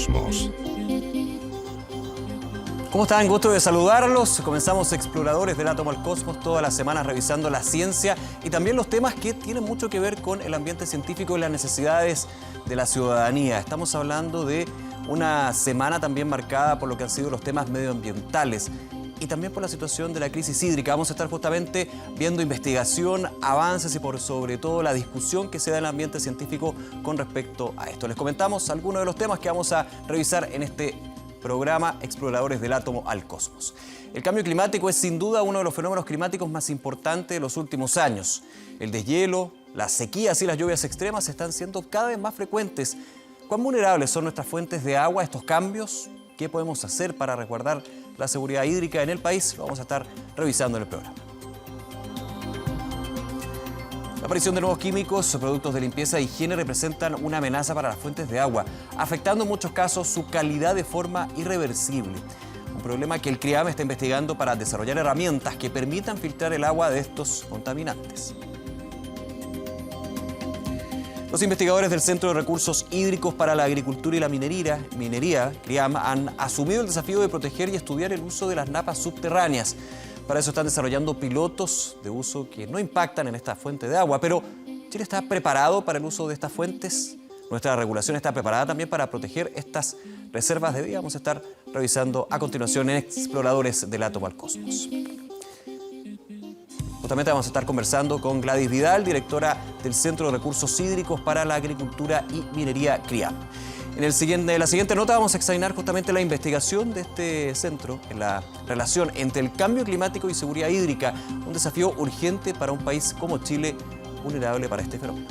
Cosmos. ¿Cómo están? Gusto de saludarlos. Comenzamos Exploradores del Átomo al Cosmos todas las semanas revisando la ciencia y también los temas que tienen mucho que ver con el ambiente científico y las necesidades de la ciudadanía. Estamos hablando de una semana también marcada por lo que han sido los temas medioambientales y también por la situación de la crisis hídrica. Vamos a estar justamente viendo investigación, avances y por sobre todo la discusión que se da en el ambiente científico con respecto a esto. Les comentamos algunos de los temas que vamos a revisar en este programa Exploradores del Átomo al Cosmos. El cambio climático es sin duda uno de los fenómenos climáticos más importantes de los últimos años. El deshielo, las sequías y las lluvias extremas están siendo cada vez más frecuentes. ¿Cuán vulnerables son nuestras fuentes de agua a estos cambios? ¿Qué podemos hacer para resguardar la seguridad hídrica en el país? Lo vamos a estar revisando en el programa. La aparición de nuevos químicos o productos de limpieza e higiene representan una amenaza para las fuentes de agua, afectando en muchos casos su calidad de forma irreversible. Un problema que el CRIAM está investigando para desarrollar herramientas que permitan filtrar el agua de estos contaminantes. Los investigadores del Centro de Recursos Hídricos para la Agricultura y la Minería, CRIAM, han asumido el desafío de proteger y estudiar el uso de las napas subterráneas. Para eso están desarrollando pilotos de uso que no impactan en esta fuente de agua. Pero, ¿Chile está preparado para el uso de estas fuentes? ¿Nuestra regulación está preparada también para proteger estas reservas de vida? Vamos a estar revisando a continuación en Exploradores del Átomo al Cosmos. Justamente vamos a estar conversando con Gladys Vidal, directora del Centro de Recursos Hídricos para la Agricultura y Minería CRIAM. En la siguiente nota vamos a examinar justamente la investigación de este centro en la relación entre el cambio climático y seguridad hídrica, un desafío urgente para un país como Chile, vulnerable para este fenómeno.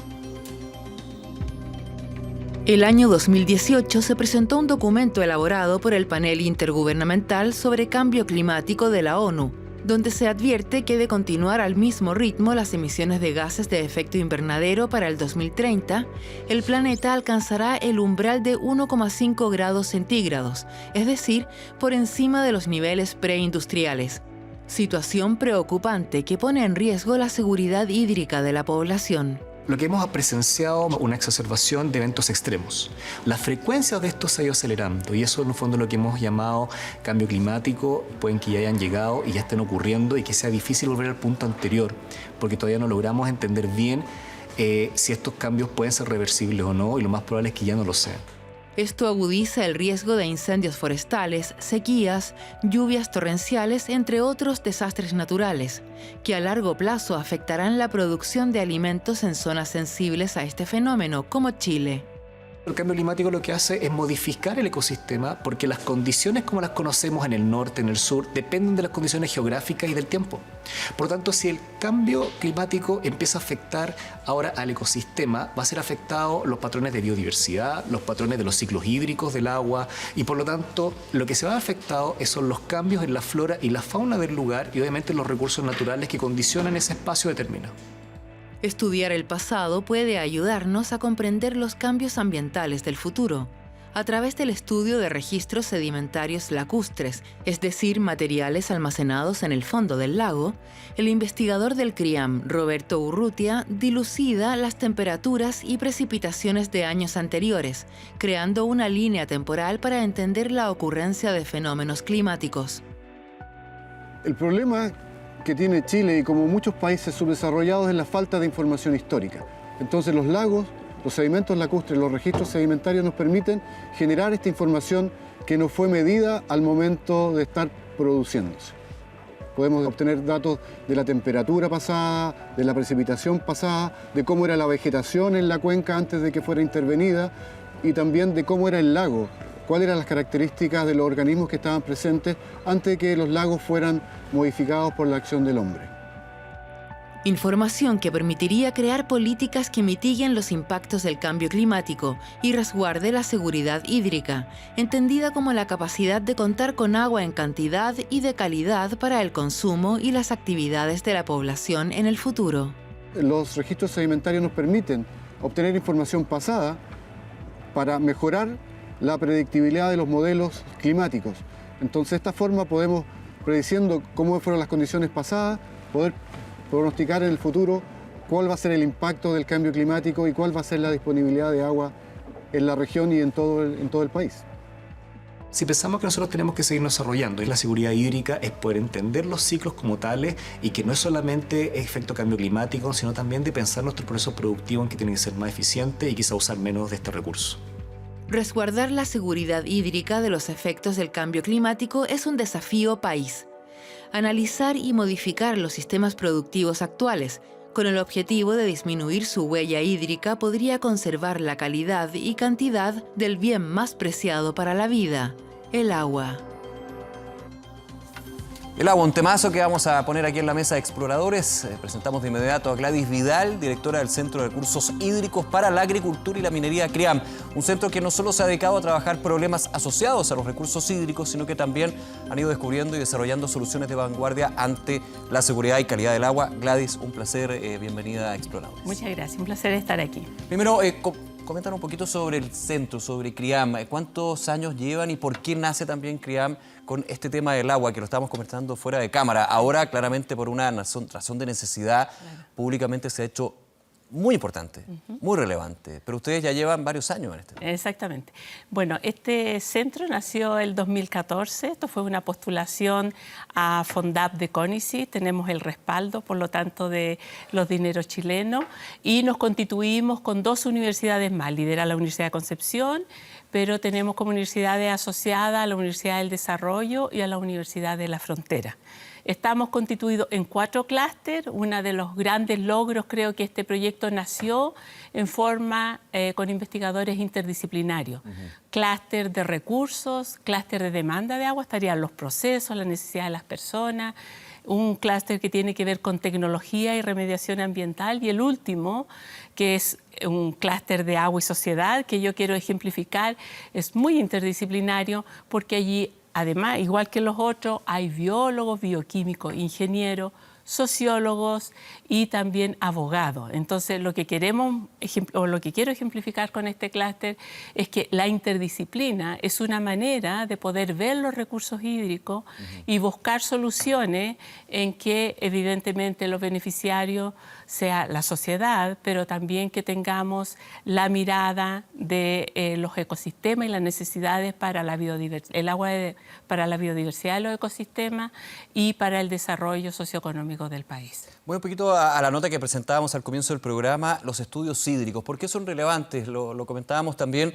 El año 2018 se presentó un documento elaborado por el Panel Intergubernamental sobre Cambio Climático de la ONU, donde se advierte que de continuar al mismo ritmo las emisiones de gases de efecto invernadero para el 2030, el planeta alcanzará el umbral de 1,5 grados centígrados, es decir, por encima de los niveles preindustriales. Situación preocupante que pone en riesgo la seguridad hídrica de la población. Lo que hemos presenciado es una exacerbación de eventos extremos. La frecuencia de estos se ha ido acelerando y eso en el fondo es lo que hemos llamado cambio climático. Pueden que ya hayan llegado y ya estén ocurriendo y que sea difícil volver al punto anterior porque todavía no logramos entender bien si estos cambios pueden ser reversibles o no y lo más probable es que ya no lo sean. Esto agudiza el riesgo de incendios forestales, sequías, lluvias torrenciales, entre otros desastres naturales, que a largo plazo afectarán la producción de alimentos en zonas sensibles a este fenómeno, como Chile. El cambio climático lo que hace es modificar el ecosistema porque las condiciones como las conocemos en el norte, en el sur, dependen de las condiciones geográficas y del tiempo. Por lo tanto, si el cambio climático empieza a afectar ahora al ecosistema, va a ser afectado los patrones de biodiversidad, los patrones de los ciclos hídricos del agua y por lo tanto lo que se va a afectado son los cambios en la flora y la fauna del lugar y obviamente los recursos naturales que condicionan ese espacio determinado. Estudiar el pasado puede ayudarnos a comprender los cambios ambientales del futuro, a través del estudio de registros sedimentarios lacustres, es decir, materiales almacenados en el fondo del lago. El investigador del CRIAM, Roberto Urrutia, dilucida las temperaturas y precipitaciones de años anteriores, creando una línea temporal para entender la ocurrencia de fenómenos climáticos. El problema que tiene Chile y como muchos países subdesarrollados es la falta de información histórica. Entonces los lagos, los sedimentos lacustres, los registros sedimentarios nos permiten generar esta información que no fue medida al momento de estar produciéndose. Podemos obtener datos de la temperatura pasada, de la precipitación pasada, de cómo era la vegetación en la cuenca antes de que fuera intervenida y también de cómo era el lago, cuáles eran las características de los organismos que estaban presentes antes de que los lagos fueran modificados por la acción del hombre. Información que permitiría crear políticas que mitiguen los impactos del cambio climático y resguarde la seguridad hídrica, entendida como la capacidad de contar con agua en cantidad y de calidad para el consumo y las actividades de la población en el futuro. Los registros sedimentarios nos permiten obtener información pasada para mejorar la predictibilidad de los modelos climáticos. Entonces, de esta forma podemos, prediciendo cómo fueron las condiciones pasadas, poder pronosticar en el futuro cuál va a ser el impacto del cambio climático y cuál va a ser la disponibilidad de agua en la región y en todo el país. Si pensamos que nosotros tenemos que seguir desarrollando y la seguridad hídrica es poder entender los ciclos como tales y que no es solamente efecto cambio climático, sino también de pensar nuestro proceso productivo en que tiene que ser más eficiente y quizá usar menos de este recurso. Resguardar la seguridad hídrica de los efectos del cambio climático es un desafío país. Analizar y modificar los sistemas productivos actuales, con el objetivo de disminuir su huella hídrica, podría conservar la calidad y cantidad del bien más preciado para la vida, el agua. El agua, un temazo que vamos a poner aquí en la mesa de exploradores. Presentamos de inmediato a Gladys Vidal, directora del Centro de Recursos Hídricos para la Agricultura y la Minería CRIAM. Un centro que no solo se ha dedicado a trabajar problemas asociados a los recursos hídricos, sino que también han ido descubriendo y desarrollando soluciones de vanguardia ante la seguridad y calidad del agua. Gladys, un placer, bienvenida a Exploradores. Muchas gracias, un placer estar aquí. Primero, comentan un poquito sobre el centro, sobre CRIAM. ¿Cuántos años llevan y por qué nace también CRIAM con este tema del agua, que lo estábamos conversando fuera de cámara? Ahora, claramente, por una razón de necesidad, públicamente se ha hecho muy importante, muy relevante. Pero ustedes ya llevan varios años en este tema. Exactamente. Bueno, este centro nació el 2014. Esto fue una postulación a FONDAP de CONICYT. Tenemos el respaldo, por lo tanto, de los dineros chilenos. Y nos constituimos con 2 universidades más. Lidera la Universidad de Concepción, pero tenemos como universidades asociadas a la Universidad del Desarrollo y a la Universidad de la Frontera. Estamos constituidos en 4 clústeres. Uno de los grandes logros, creo que este proyecto nació en forma con investigadores interdisciplinarios. Clúster de recursos, clúster de demanda de agua, estarían los procesos, la necesidad de las personas. Un clúster que tiene que ver con tecnología y remediación ambiental. Y el último, que es un clúster de agua y sociedad, que yo quiero ejemplificar, es muy interdisciplinario porque allí, además, igual que los otros, hay biólogos, bioquímicos, ingenieros, sociólogos y también abogados. Entonces, lo que quiero ejemplificar con este clúster es que la interdisciplina es una manera de poder ver los recursos hídricos y buscar soluciones en que, evidentemente, los beneficiarios sea la sociedad, pero también que tengamos la mirada de los ecosistemas y las necesidades para la biodiversidad, el agua para la biodiversidad de los ecosistemas y para el desarrollo socioeconómico del país. Voy un poquito a la nota que presentábamos al comienzo del programa, los estudios hídricos. ¿Por qué son relevantes? Lo comentábamos también.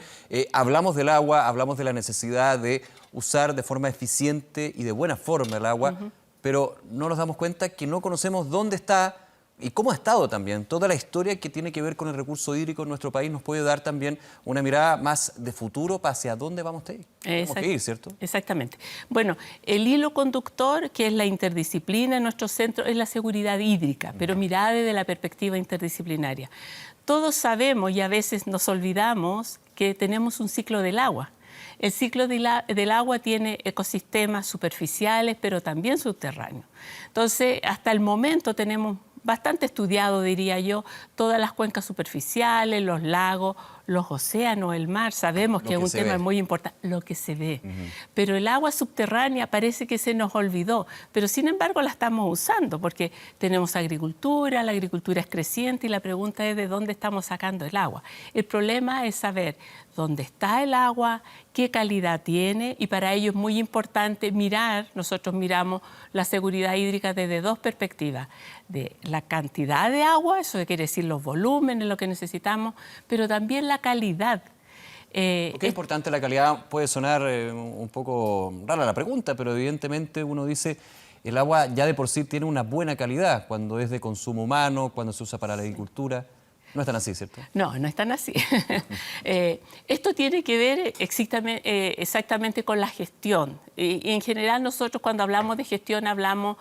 Hablamos del agua, hablamos de la necesidad de usar de forma eficiente y de buena forma el agua, pero no nos damos cuenta que no conocemos dónde está y cómo ha estado también. Toda la historia que tiene que ver con el recurso hídrico en nuestro país nos puede dar también una mirada más de futuro para hacia dónde vamos a ir. Tenemos que ir, ¿cierto? Exactamente. Bueno, el hilo conductor, que es la interdisciplina en nuestro centro, es la seguridad hídrica, pero mirada desde la perspectiva interdisciplinaria. Todos sabemos y a veces nos olvidamos que tenemos un ciclo del agua. El ciclo del agua tiene ecosistemas superficiales, pero también subterráneos. Entonces, hasta el momento tenemos bastante estudiado, diría yo, todas las cuencas superficiales, los lagos, los océanos, el mar. Sabemos que es un tema muy importante, lo que se ve. Pero el agua subterránea parece que se nos olvidó, pero sin embargo la estamos usando porque tenemos agricultura, la agricultura es creciente y la pregunta es de dónde estamos sacando el agua. El problema es saber dónde está el agua, qué calidad tiene, y para ello es muy importante nosotros miramos la seguridad hídrica desde 2 perspectivas: de la cantidad de agua, eso quiere decir los volúmenes, lo que necesitamos, pero también la calidad. ¿Qué es importante la calidad? Puede sonar un poco rara la pregunta, pero evidentemente uno dice el agua ya de por sí tiene una buena calidad cuando es de consumo humano, cuando se usa para la agricultura. No es tan así, ¿cierto? No, no es tan así. Esto tiene que ver exactamente con la gestión. Y en general nosotros cuando hablamos de gestión hablamos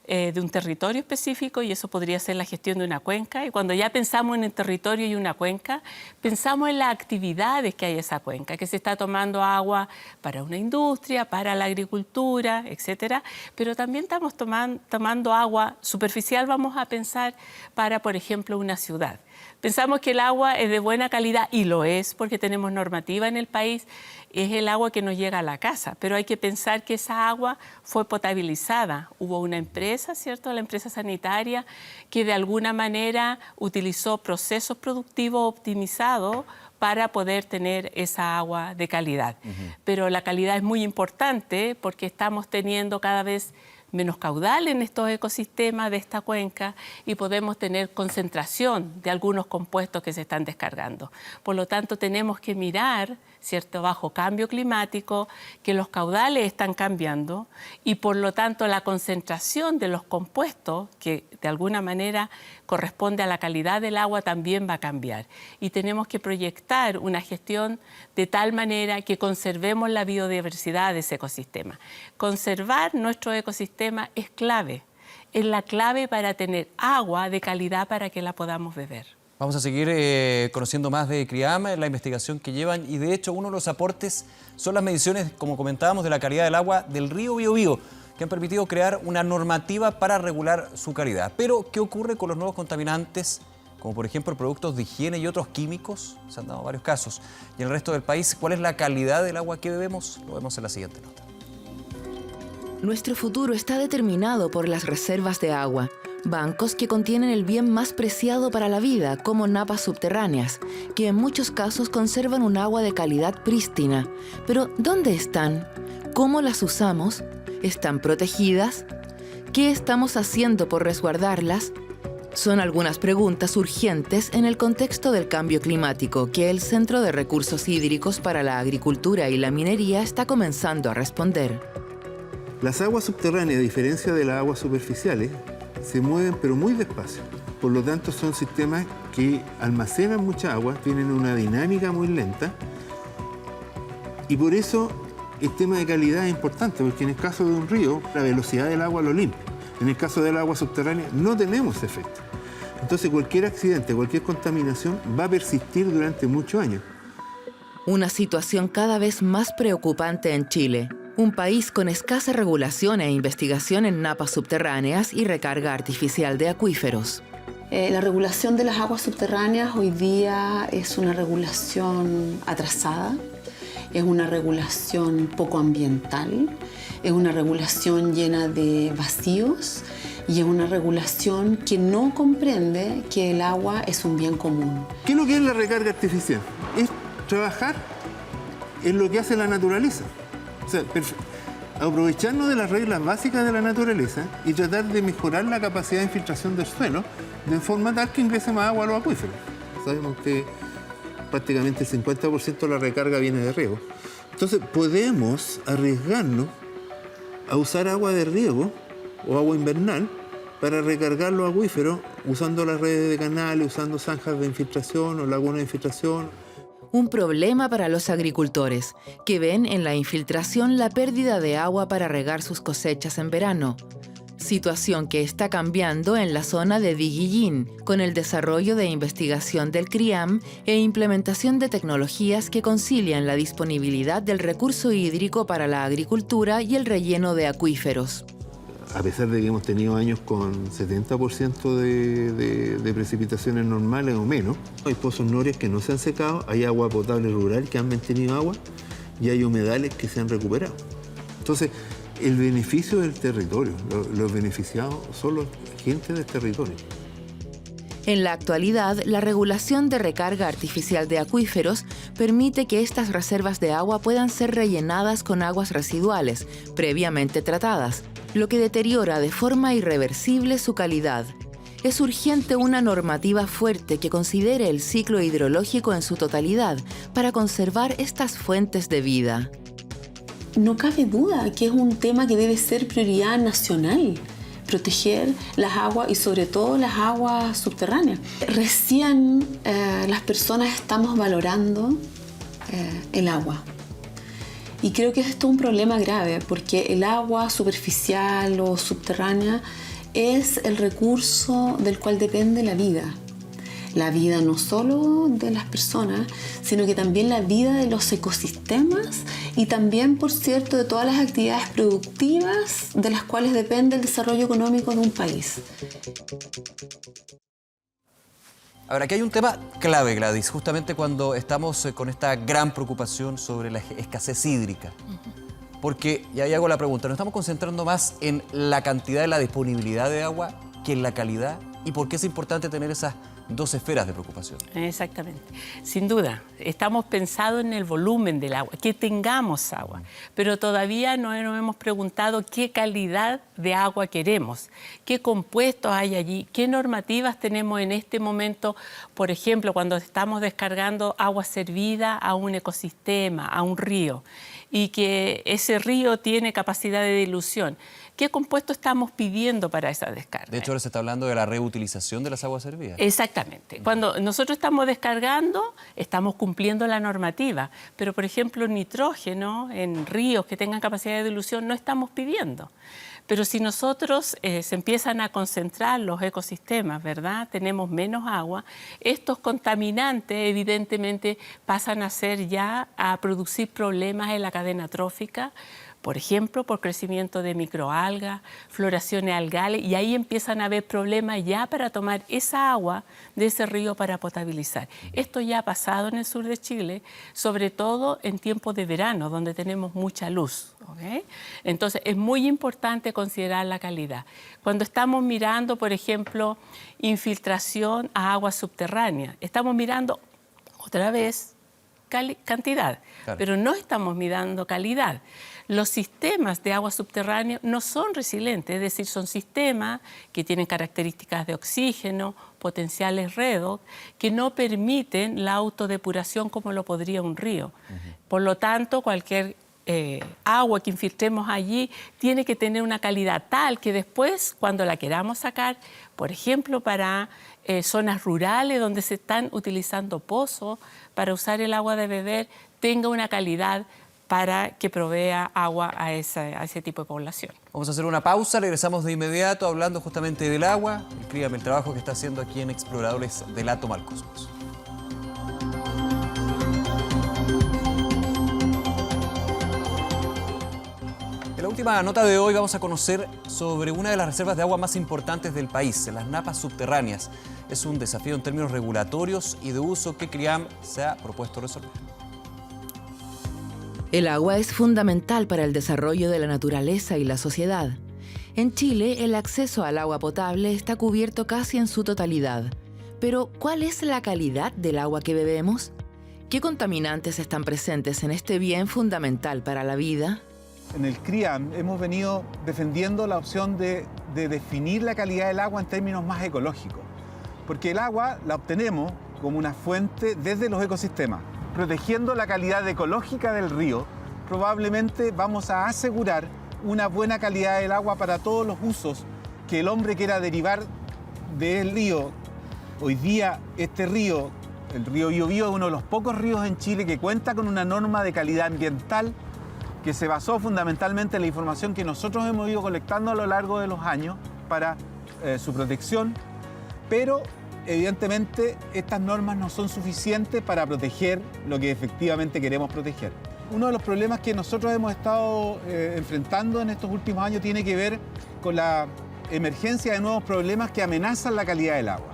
de un territorio específico, y eso podría ser la gestión de una cuenca. Y cuando ya pensamos en el territorio y una cuenca, pensamos en las actividades que hay en esa cuenca, que se está tomando agua para una industria, para la agricultura, etcétera. Pero también estamos tomando agua superficial, vamos a pensar, para, por ejemplo, una ciudad. Pensamos que el agua es de buena calidad, y lo es porque tenemos normativa en el país, es el agua que nos llega a la casa, pero hay que pensar que esa agua fue potabilizada. Hubo una empresa, ¿cierto?, la empresa sanitaria, que de alguna manera utilizó procesos productivos optimizados para poder tener esa agua de calidad. Pero la calidad es muy importante porque estamos teniendo cada vez menos caudal en estos ecosistemas de esta cuenca y podemos tener concentración de algunos compuestos que se están descargando. Por lo tanto, tenemos que mirar, ¿cierto?, bajo cambio climático, que los caudales están cambiando y por lo tanto la concentración de los compuestos, que de alguna manera corresponde a la calidad del agua, también va a cambiar. Y tenemos que proyectar una gestión de tal manera que conservemos la biodiversidad de ese ecosistema. Conservar nuestro ecosistema es clave, es la clave para tener agua de calidad para que la podamos beber. Vamos a seguir conociendo más de CRIAM, la investigación que llevan, y de hecho uno de los aportes son las mediciones, como comentábamos, de la calidad del agua del río Biobío, que han permitido crear una normativa para regular su calidad. Pero, ¿qué ocurre con los nuevos contaminantes, como por ejemplo productos de higiene y otros químicos? Se han dado varios casos. Y en el resto del país, ¿cuál es la calidad del agua que bebemos? Lo vemos en la siguiente nota. Nuestro futuro está determinado por las reservas de agua, bancos que contienen el bien más preciado para la vida, como napas subterráneas, que en muchos casos conservan un agua de calidad prístina. Pero, ¿dónde están? ¿Cómo las usamos? ¿Están protegidas? ¿Qué estamos haciendo por resguardarlas? Son algunas preguntas urgentes en el contexto del cambio climático que el Centro de Recursos Hídricos para la Agricultura y la Minería está comenzando a responder. Las aguas subterráneas, a diferencia de las aguas superficiales, se mueven pero muy despacio. Por lo tanto, son sistemas que almacenan mucha agua, tienen una dinámica muy lenta y por eso el tema de calidad es importante, porque en el caso de un río, la velocidad del agua lo limpia. En el caso del agua subterránea no tenemos ese efecto. Entonces cualquier accidente, cualquier contaminación va a persistir durante muchos años. Una situación cada vez más preocupante en Chile. Un país con escasa regulación e investigación en napas subterráneas y recarga artificial de acuíferos. La regulación de las aguas subterráneas hoy día es una regulación atrasada, es una regulación poco ambiental, es una regulación llena de vacíos y es una regulación que no comprende que el agua es un bien común. ¿Qué es lo que es la recarga artificial? Es trabajar en lo que hace la naturaleza. O sea, aprovecharnos de las reglas básicas de la naturaleza y tratar de mejorar la capacidad de infiltración del suelo de forma tal que ingrese más agua a los acuíferos. Sabemos que prácticamente el 50% de la recarga viene de riego. Entonces podemos arriesgarnos a usar agua de riego o agua invernal para recargar los acuíferos usando las redes de canales, usando zanjas de infiltración o lagunas de infiltración. Un problema para los agricultores, que ven en la infiltración la pérdida de agua para regar sus cosechas en verano. Situación que está cambiando en la zona de Diguillín, con el desarrollo de investigación del CRIAM e implementación de tecnologías que concilian la disponibilidad del recurso hídrico para la agricultura y el relleno de acuíferos. A pesar de que hemos tenido años con 70% de precipitaciones normales o menos, hay pozos norias que no se han secado, hay agua potable rural que han mantenido agua y hay humedales que se han recuperado. Entonces, el beneficio del territorio, los beneficiados son los gente del territorio. En la actualidad, la regulación de recarga artificial de acuíferos permite que estas reservas de agua puedan ser rellenadas con aguas residuales, previamente tratadas, lo que deteriora de forma irreversible su calidad. Es urgente una normativa fuerte que considere el ciclo hidrológico en su totalidad para conservar estas fuentes de vida. No cabe duda que es un tema que debe ser prioridad nacional, proteger las aguas y sobre todo las aguas subterráneas. Recién las personas estamos valorando el agua. Y creo que esto es un problema grave porque el agua superficial o subterránea es el recurso del cual depende la vida. La vida no solo de las personas, sino que también la vida de los ecosistemas y también, por cierto, de todas las actividades productivas de las cuales depende el desarrollo económico de un país. Ahora, aquí hay un tema clave, Gladys, justamente cuando estamos con esta gran preocupación sobre la escasez hídrica. Porque, y ahí hago la pregunta, ¿nos estamos concentrando más en la cantidad de la disponibilidad de agua que en la calidad? y por qué es importante tener esas dos esferas de preocupación. Exactamente. Sin duda, estamos pensando en el volumen del agua, que tengamos agua, pero todavía no nos hemos preguntado qué calidad de agua queremos, qué compuestos hay allí, qué normativas tenemos en este momento, por ejemplo, cuando estamos descargando agua servida a un ecosistema, a un río, y que ese río tiene capacidad de dilución. ¿Qué compuesto estamos pidiendo para esa descarga? De hecho, ahora se está hablando de la reutilización de las aguas servidas. Exactamente. Cuando nosotros estamos descargando, estamos cumpliendo la normativa, pero por ejemplo nitrógeno en ríos que tengan capacidad de dilución no estamos pidiendo. Pero si nosotros se empiezan a concentrar los ecosistemas, ¿verdad? Tenemos menos agua, estos contaminantes evidentemente pasan a producir problemas en la cadena trófica, por ejemplo, por crecimiento de microalgas, floraciones algales, y ahí empiezan a haber problemas ya para tomar esa agua de ese río para potabilizar. Esto ya ha pasado en el sur de Chile, sobre todo en tiempos de verano, donde tenemos mucha luz. ¿Okay? Entonces, es muy importante considerar la calidad. Cuando estamos mirando, por ejemplo, infiltración a agua subterránea, estamos mirando otra vez cantidad, claro, pero no estamos mirando calidad. Los sistemas de agua subterránea no son resilientes, es decir, son sistemas que tienen características de oxígeno, potenciales redox, que no permiten la autodepuración como lo podría un río. Por lo tanto, cualquier agua que infiltremos allí tiene que tener una calidad tal que después, cuando la queramos sacar, por ejemplo, para zonas rurales donde se están utilizando pozos para usar el agua de beber, tenga una calidad para que provea agua a ese tipo de población. Vamos a hacer una pausa, regresamos de inmediato hablando justamente del agua. Escríbame el trabajo que está haciendo aquí en Exploradores del Átomo al Cosmos. En la última nota de hoy vamos a conocer sobre una de las reservas de agua más importantes del país, las napas subterráneas. Es un desafío en términos regulatorios y de uso que CRIAM se ha propuesto resolver. El agua es fundamental para el desarrollo de la naturaleza y la sociedad. En Chile, el acceso al agua potable está cubierto casi en su totalidad. Pero, ¿cuál es la calidad del agua que bebemos? ¿Qué contaminantes están presentes en este bien fundamental para la vida? En el CRIAM hemos venido defendiendo la opción de definir la calidad del agua en términos más ecológicos, porque el agua la obtenemos como una fuente desde los ecosistemas. Protegiendo la calidad ecológica del río, probablemente vamos a asegurar una buena calidad del agua para todos los usos que el hombre quiera derivar del río. Hoy día este río, el río Biobío, es uno de los pocos ríos en Chile que cuenta con una norma de calidad ambiental que se basó fundamentalmente en la información que nosotros hemos ido colectando a lo largo de los años para su protección, pero evidentemente estas normas no son suficientes para proteger lo que efectivamente queremos proteger. Uno de los problemas que nosotros hemos estado enfrentando en estos últimos años tiene que ver con la emergencia de nuevos problemas que amenazan la calidad del agua.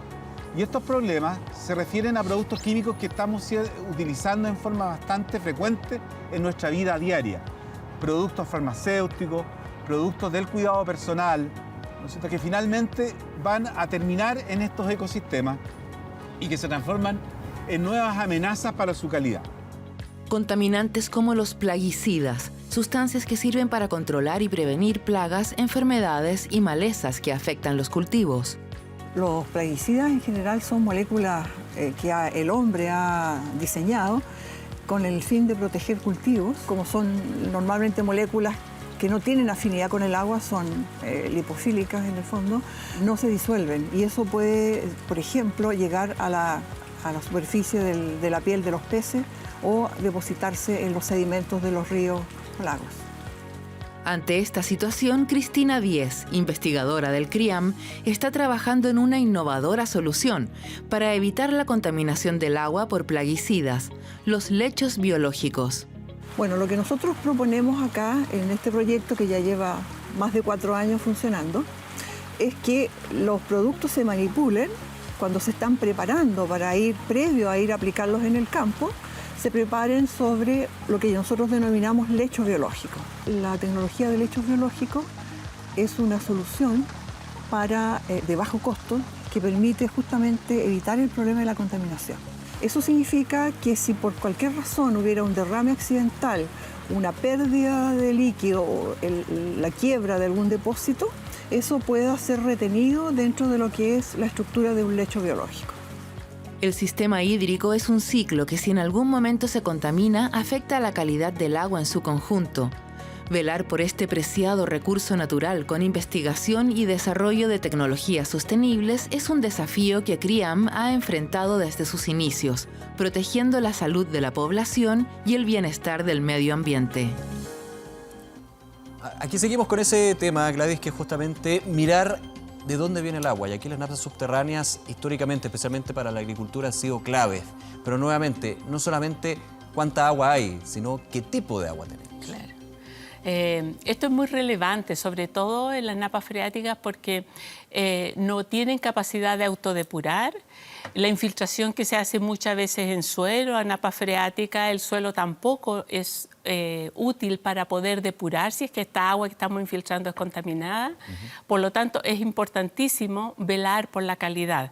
Y estos problemas se refieren a productos químicos que estamos utilizando en forma bastante frecuente en nuestra vida diaria. Productos farmacéuticos, productos del cuidado personal, ¿no es cierto?, que finalmente van a terminar en estos ecosistemas y que se transforman en nuevas amenazas para su calidad. Contaminantes como los plaguicidas, sustancias que sirven para controlar y prevenir plagas, enfermedades y malezas que afectan los cultivos. Los plaguicidas en general son moléculas que el hombre ha diseñado con el fin de proteger cultivos, como son normalmente moléculas que no tienen afinidad con el agua, son lipofílicas en el fondo, no se disuelven. Y eso puede, por ejemplo, llegar a la superficie de la piel de los peces o depositarse en los sedimentos de los ríos o lagos. Ante esta situación, Cristina Díez, investigadora del CRIAM, está trabajando en una innovadora solución para evitar la contaminación del agua por plaguicidas, los lechos biológicos. Bueno, lo que nosotros proponemos acá en este proyecto, que ya lleva más de 4 años funcionando, es que los productos se manipulen cuando se están preparando para ir previo a ir a aplicarlos en el campo, se preparen sobre lo que nosotros denominamos lechos biológicos. La tecnología de lechos biológicos es una solución de bajo costo que permite justamente evitar el problema de la contaminación. Eso significa que si por cualquier razón hubiera un derrame accidental, una pérdida de líquido o la quiebra de algún depósito, eso pueda ser retenido dentro de lo que es la estructura de un lecho biológico. El sistema hídrico es un ciclo que si en algún momento se contamina, afecta a la calidad del agua en su conjunto. Velar por este preciado recurso natural con investigación y desarrollo de tecnologías sostenibles es un desafío que CRIAM ha enfrentado desde sus inicios, protegiendo la salud de la población y el bienestar del medio ambiente. Aquí seguimos con ese tema, Gladys, que es justamente mirar de dónde viene el agua. Y aquí las napas subterráneas, históricamente, especialmente para la agricultura, han sido claves. Pero nuevamente, no solamente cuánta agua hay, sino qué tipo de agua tenemos. Claro. Esto es muy relevante, sobre todo en las napas freáticas, porque no tienen capacidad de autodepurar. La infiltración que se hace muchas veces en suelo, a napas freáticas, el suelo tampoco es útil para poder depurar si es que esta agua que estamos infiltrando es contaminada. Por lo tanto, es importantísimo velar por la calidad.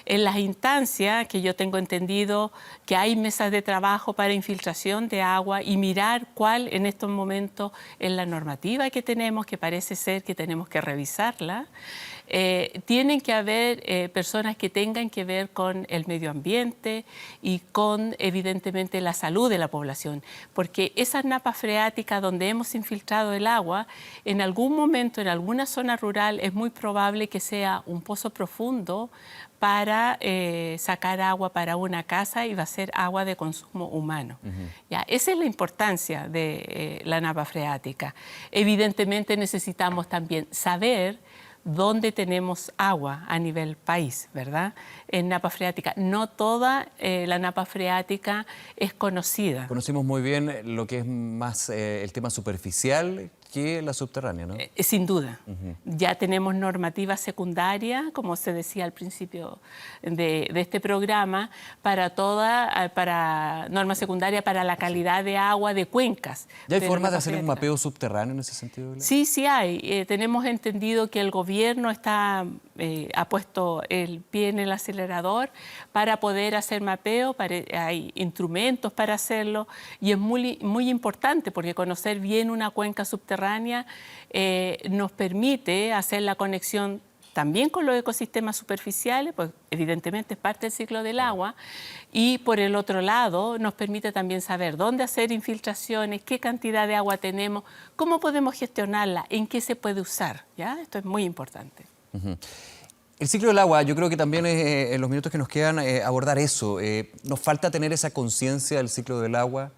En las instancias que yo tengo entendido que hay mesas de trabajo para infiltración de agua y mirar cuál en estos momentos es la normativa que tenemos, que parece ser que tenemos que revisarla. Tienen que haber personas que tengan que ver con el medio ambiente y con, evidentemente, la salud de la población, porque esas napas freáticas donde hemos infiltrado el agua, en algún momento, en alguna zona rural, es muy probable que sea un pozo profundo para sacar agua para una casa y va a ser agua de consumo humano. ¿Ya? Esa es la importancia de la napa freática. Evidentemente necesitamos también saber dónde tenemos agua a nivel país, ¿verdad? En napa freática. No toda la napa freática es conocida. Conocimos muy bien lo que es más el tema superficial que la subterránea, ¿no? Sin duda. Ya tenemos normativa secundaria, como se decía al principio de este programa, para norma secundaria para la calidad de agua de cuencas. ¿Ya hay formas de hacer un mapeo subterráneo en ese sentido? Sí, sí hay. Tenemos entendido que el gobierno ha puesto el pie en el acelerador para poder hacer mapeo, hay instrumentos para hacerlo y es muy importante porque conocer bien una cuenca subterránea nos permite hacer la conexión también con los ecosistemas superficiales, pues evidentemente es parte del ciclo del agua, y por el otro lado nos permite también saber dónde hacer infiltraciones, qué cantidad de agua tenemos, cómo podemos gestionarla, en qué se puede usar, ¿ya? Esto es muy importante. El ciclo del agua, yo creo que también en los minutos que nos quedan abordar eso. Nos falta tener esa conciencia del ciclo del agua,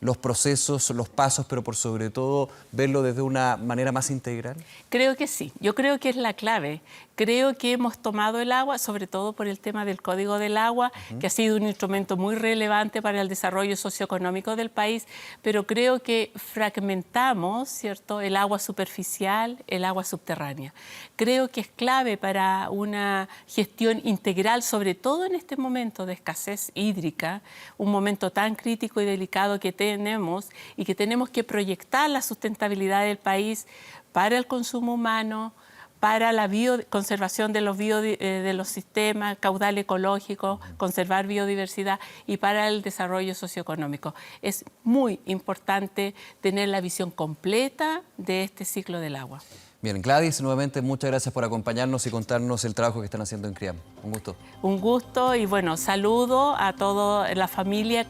los procesos, los pasos, pero por sobre todo verlo desde una manera más integral. Creo que sí, yo creo que es la clave. Creo que hemos tomado el agua, sobre todo por el tema del Código del Agua, que ha sido un instrumento muy relevante para el desarrollo socioeconómico del país, pero creo que fragmentamos, ¿cierto?, el agua superficial, el agua subterránea. Creo que es clave para una gestión integral, sobre todo en este momento de escasez hídrica, un momento tan crítico y delicado que tenemos y que tenemos que proyectar la sustentabilidad del país para el consumo humano, para la conservación de los sistemas, caudal ecológico, conservar biodiversidad y para el desarrollo socioeconómico. Es muy importante tener la visión completa de este ciclo del agua. Bien, Gladys, nuevamente muchas gracias por acompañarnos y contarnos el trabajo que están haciendo en CRIAM. Un gusto. Un gusto y bueno, saludo a toda la familia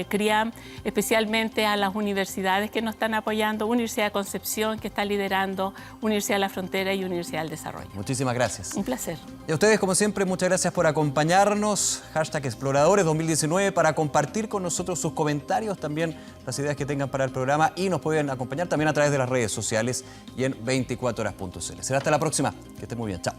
CRIAM, especialmente a las universidades que nos están apoyando, Universidad de Concepción que está liderando, Universidad de la Frontera y Universidad del Desarrollo. Muchísimas gracias. Un placer. Y a ustedes, como siempre, muchas gracias por acompañarnos. #Exploradores 2019 para compartir con nosotros sus comentarios, también las ideas que tengan para el programa y nos pueden acompañar también a través de las redes sociales y en 24horas.cl. Será hasta la próxima. Que estén muy bien. Chao.